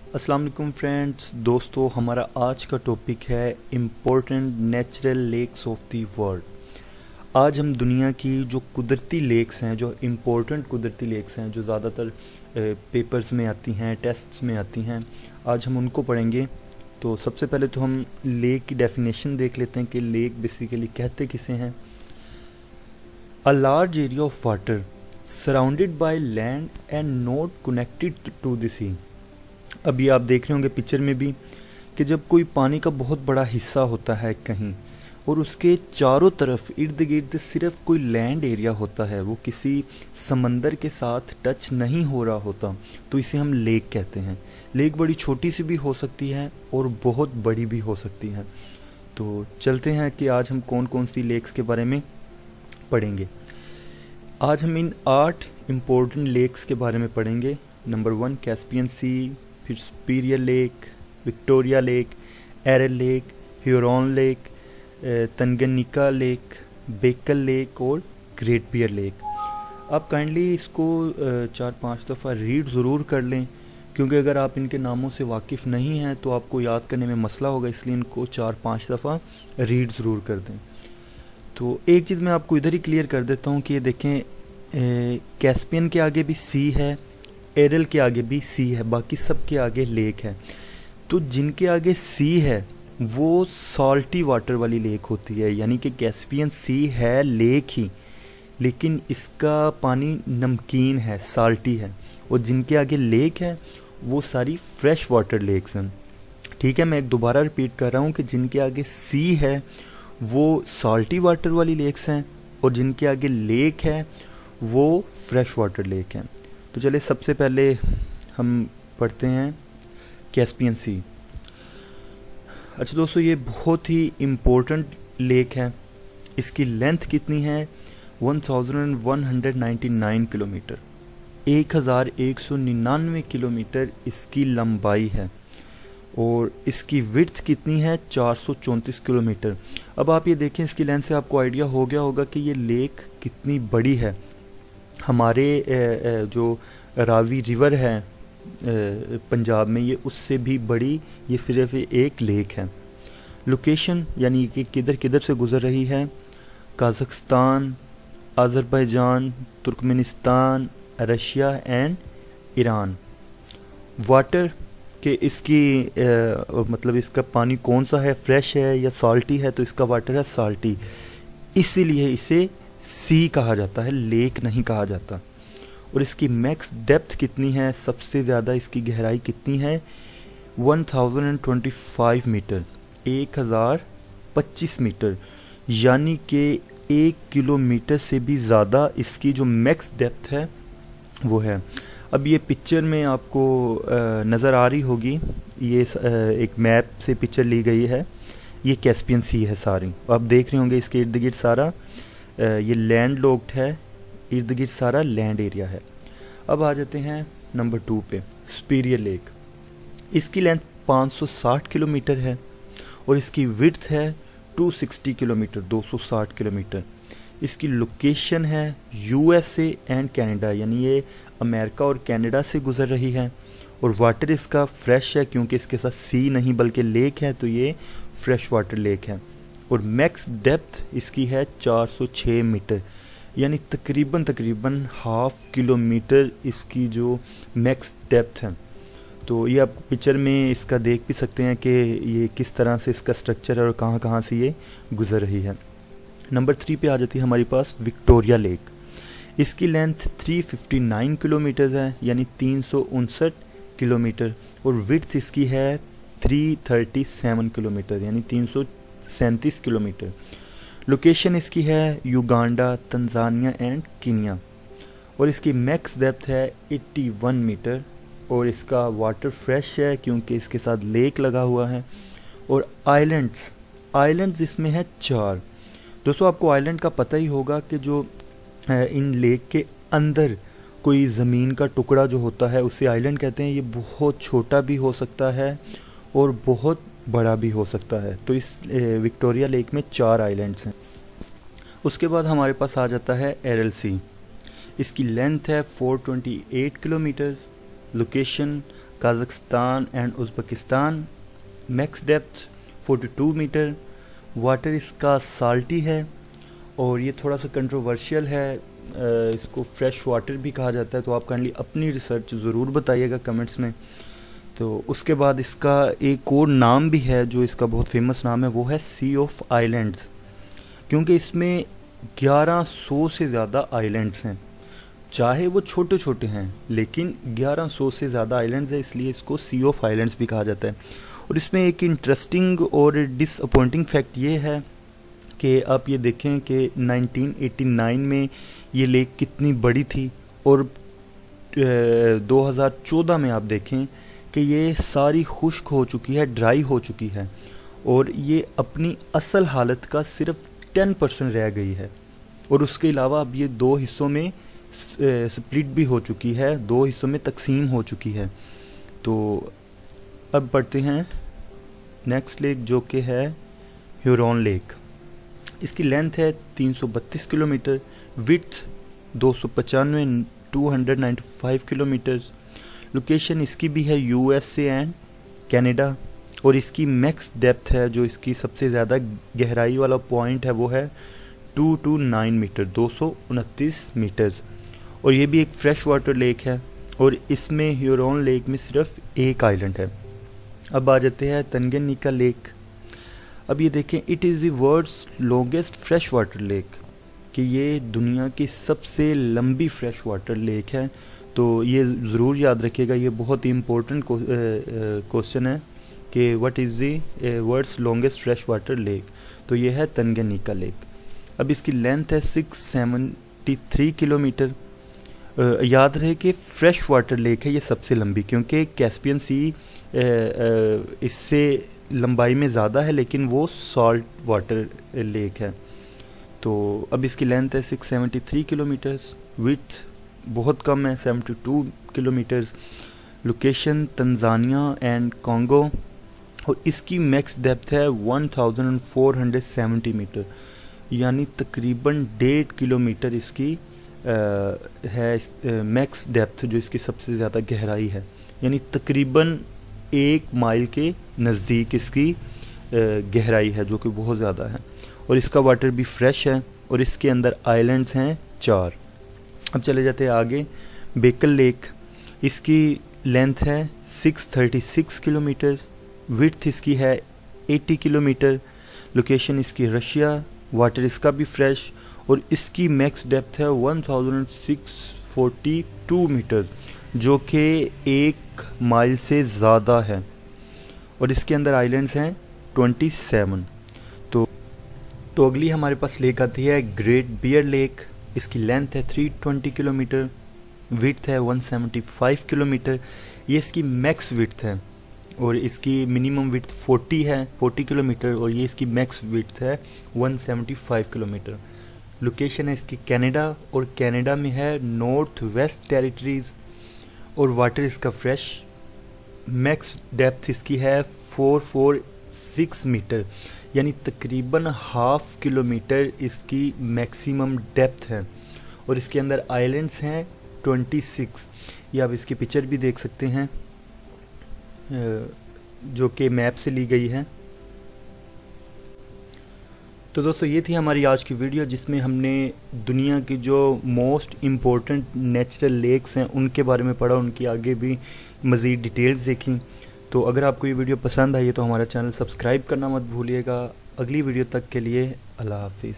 अस्सलाम वालेकुम फ्रेंड्स, दोस्तों हमारा आज का टॉपिक है important natural lakes of the world. आज हम दुनिया की जो कुदरती लेक्स हैं, जो इम्पोर्टेंट कुदरती लेक्स हैं, जो ज़्यादातर पेपर्स में आती हैं, टेस्ट्स में आती हैं, आज हम उनको पढ़ेंगे। तो सबसे पहले तो हम लेक की डेफिनेशन देख लेते हैं कि लेक बेसिकली कहते किसे हैं। A large area of water surrounded by land and not connected to the sea. अभी आप देख रहे होंगे पिक्चर में भी कि जब कोई पानी का बहुत बड़ा हिस्सा होता है कहीं और उसके चारों तरफ इर्द गिर्द सिर्फ कोई लैंड एरिया होता है, वो किसी समंदर के साथ टच नहीं हो रहा होता, तो इसे हम लेक कहते हैं। लेक बड़ी छोटी सी भी हो सकती है और बहुत बड़ी भी हो सकती है। तो चलते हैं कि आज हम कौन कौन सी लेक्स के बारे में पढ़ेंगे। आज हम इन 8 इम्पोर्टेंट लेक्स के बारे में पढ़ेंगे। नंबर 1 कैस्पियन सी, फिर Superior Lake, Victoria Lake, Aral Lake, Huron Lake, Tanganyika Lake, Baikal Lake और ग्रेट बियर लेक। आप काइंडली इसको 4-5 दफ़ा रीड ज़रूर कर लें, क्योंकि अगर आप इनके नामों से वाकिफ़ नहीं हैं तो आपको याद करने में मसला होगा, इसलिए इनको 4-5 दफ़ा रीड ज़रूर कर दें। तो एक चीज़ मैं आपको इधर ही क्लियर कर देता हूँ कि ये देखें, कैस्पियन के आगे भी सी है, एरल के आगे भी सी है, बाकी सब के आगे लेक है। तो जिनके आगे सी है वो सॉल्टी वाटर वाली लेक होती है, यानी कि कैस्पियन सी है लेक ही, लेकिन इसका पानी नमकीन है, साल्टी है। और जिनके आगे लेक है वो सारी फ्रेश वाटर लेक्स हैं। ठीक है, मैं एक दोबारा रिपीट कर रहा हूँ कि जिनके आगे सी है वो सॉल्टी वाटर वाली लेक्स हैं और जिनके आगे लेक है वो फ्रेश वाटर लेक हैं। तो चलिए सबसे पहले हम पढ़ते हैं कैस्पियन सी। अच्छा दोस्तों, ये बहुत ही इम्पोर्टेंट लेक है। इसकी लेंथ कितनी है? 1199 किलोमीटर, 1199 किलोमीटर इसकी लंबाई है। और इसकी विड्थ कितनी है? 434 किलोमीटर। अब आप ये देखें, इसकी लेंथ से आपको आइडिया हो गया होगा कि ये लेक कितनी बड़ी है। हमारे जो रावी रिवर है पंजाब में, ये उससे भी बड़ी ये सिर्फ एक लेक है। लोकेशन यानी कि किधर किधर से गुज़र रही है? Kazakhstan, Azerbaijan, Turkmenistan, Russia and Iran. Water के इसकी मतलब इसका पानी कौन सा है, फ्रेश है या सॉल्टी है? तो इसका वाटर है सॉल्टी, इसीलिए इसे सी कहा जाता है, लेक नहीं कहा जाता। और इसकी मैक्स डेप्थ कितनी है? सबसे ज़्यादा इसकी गहराई कितनी है? 1025 मीटर, 1025 मीटर, यानी कि 1 किलोमीटर से भी ज़्यादा इसकी जो मैक्स डेप्थ है वो है। अब ये पिक्चर में आपको नज़र आ रही होगी, ये एक मैप से पिक्चर ली गई है। ये कैस्पियन सी है सारी, आप देख रहे होंगे इसके इर्द गिर्द सारा ये लैंड लॉक्ड है, इर्द गिर्द सारा लैंड एरिया है। अब आ जाते हैं नंबर 2 पे, सुपीरियर लेक। इसकी लेंथ 560 किलोमीटर है और इसकी विड्थ है 260 किलोमीटर, 260 किलोमीटर। इसकी लोकेशन है यूएसए एंड कनाडा, यानी ये अमेरिका और कनाडा से गुज़र रही है। और वाटर इसका फ्रेश है, क्योंकि इसके साथ सी नहीं बल्कि लेक है, तो ये फ्रेश वाटर लेक है। और मैक्स डेप्थ इसकी है 406 मीटर, यानी तकरीबन हाफ किलोमीटर इसकी जो मैक्स डेप्थ है। तो ये आप पिक्चर में इसका देख भी सकते हैं कि ये किस तरह से इसका स्ट्रक्चर है और कहाँ कहाँ से ये गुज़र रही है। नंबर 3 पे आ जाती है हमारे पास विक्टोरिया लेक। इसकी लेंथ 359 किलोमीटर है, यानी 359 किलोमीटर। और विड्थ इसकी है 337 किलोमीटर, यानी 337 किलोमीटर। लोकेशन इसकी है युगांडा, तंजानिया एंड कीनिया। और इसकी मैक्स डेप्थ है 81 मीटर। और इसका वाटर फ्रेश है, क्योंकि इसके साथ लेक लगा हुआ है। और आइलैंड्स इसमें है 4। दोस्तों आपको आइलैंड का पता ही होगा कि जो इन लेक के अंदर कोई ज़मीन का टुकड़ा जो होता है उसे आइलैंड कहते हैं। ये बहुत छोटा भी हो सकता है और बहुत बड़ा भी हो सकता है। तो इस विक्टोरिया लेक में 4 आइलैंड्स हैं। उसके बाद हमारे पास आ जाता है एरल सी। इसकी लेंथ है 428 kilometre. Location Kazakhstan and Uzbekistan. Max depth 42 metre. Water इसका साल्टी है और ये थोड़ा सा कंट्रोवर्शियल है, इसको फ्रेश वाटर भी कहा जाता है, तो आप काइंडली अपनी रिसर्च ज़रूर बताइएगा कमेंट्स में। तो उसके बाद इसका एक और नाम भी है जो इसका बहुत फेमस नाम है, वो है सी ऑफ आइलैंड्स, क्योंकि इसमें 1100 से ज़्यादा आइलैंड्स हैं। चाहे वो छोटे छोटे हैं लेकिन 1100 से ज़्यादा आइलैंड्स है, इसलिए इसको सी ऑफ आइलैंड्स भी कहा जाता है। और इसमें एक इंटरेस्टिंग और डिसअपॉइंटिंग फैक्ट ये है कि आप ये देखें कि 1989 में ये लेक कितनी बड़ी थी और 2014 में आप देखें कि ये सारी खुश्क हो चुकी है, ड्राई हो चुकी है और ये अपनी असल हालत का सिर्फ 10% रह गई है। और उसके अलावा अब ये दो हिस्सों में स्प्लिट भी हो चुकी है, दो हिस्सों में तकसीम हो चुकी है। तो अब बढ़ते हैं नेक्स्ट लेक जो कि है ह्यूरॉन लेक। इसकी लेंथ है 332 किलोमीटर, विड्थ 295 किलोमीटर्स। लोकेशन इसकी भी है यूएसए एंड कनाडा। और इसकी मैक्स डेप्थ है, जो इसकी सबसे ज़्यादा गहराई वाला पॉइंट है, वो है 229 मीटर, 229 मीटर्स। और ये भी एक फ्रेश वाटर लेक है और इसमें ह्यूरॉन लेक में सिर्फ एक आइलैंड है। अब आ जाते हैं तंगन्यिका लेक। अब ये देखें, it is the world's longest fresh water lake, कि ये दुनिया की सबसे लंबी फ्रेश वाटर लेक है। तो ये ज़रूर याद रखिएगा, ये बहुत ही इम्पोर्टेंट क्वेश्चन है कि what is the world's longest fresh water lake. तो ये है तंगन्यिका लेक। अब इसकी लेंथ है 673 किलोमीटर। याद रहे कि फ्रेश वाटर लेक है ये सबसे लंबी, क्योंकि कैस्पियन सी इससे लंबाई में ज़्यादा है, लेकिन वो सॉल्ट वाटर लेक है। तो अब इसकी लेंथ है 673 किलोमीटर्स, विड्थ बहुत कम है 72 kilometres. Location Tanzania and Congo. और इसकी मैक्स डेप्थ है 1470 मीटर, यानी तकरीबन 1.5 किलोमीटर इसकी है मैक्स डेप्थ, जो इसकी सबसे ज़्यादा गहराई है, यानी तकरीबन 1 माइल के नज़दीक इसकी गहराई है, जो कि बहुत ज़्यादा है। और इसका वाटर भी फ्रेश है और इसके अंदर आइलैंड्स हैं 4। अब चले जाते हैं आगे, बेकल लेक। इसकी लेंथ है 636 किलोमीटर, विड्थ इसकी है 80 किलोमीटर। लोकेशन इसकी रशिया। वाटर इसका भी फ्रेश और इसकी मैक्स डेप्थ है 1642 मीटर, जो कि 1 माइल से ज़्यादा है। और इसके अंदर आइलैंड्स हैं 27। तो अगली हमारे पास लेक आती है ग्रेट बियर लेक। इसकी लेंथ है 320 किलोमीटर, विड्थ है 175 किलोमीटर। ये इसकी मैक्स विड्थ है और इसकी मिनिमम विड्थ 40 किलोमीटर और ये इसकी मैक्स विड्थ है 175 किलोमीटर। लोकेशन है इसकी कनाडा और कनाडा में है नॉर्थ वेस्ट टेरिटरीज़। और वाटर इसका फ्रेश। मैक्स डेप्थ इसकी है 446 मीटर, यानी तकरीबन ½ किलोमीटर इसकी मैक्सिमम डेप्थ है। और इसके अंदर आइलैंड्स हैं 26। ये आप इसकी पिक्चर भी देख सकते हैं जो कि मैप से ली गई है। तो दोस्तों ये थी हमारी आज की वीडियो, जिसमें हमने दुनिया की जो मोस्ट इम्पोर्टेंट नेचुरल लेक्स हैं उनके बारे में पढ़ा, उनकी आगे भी मज़ीद डिटेल्स देखी। तो अगर आपको ये वीडियो पसंद आई तो हमारा चैनल सब्सक्राइब करना मत भूलिएगा। अगली वीडियो तक के लिए अल्लाह हाफिज़।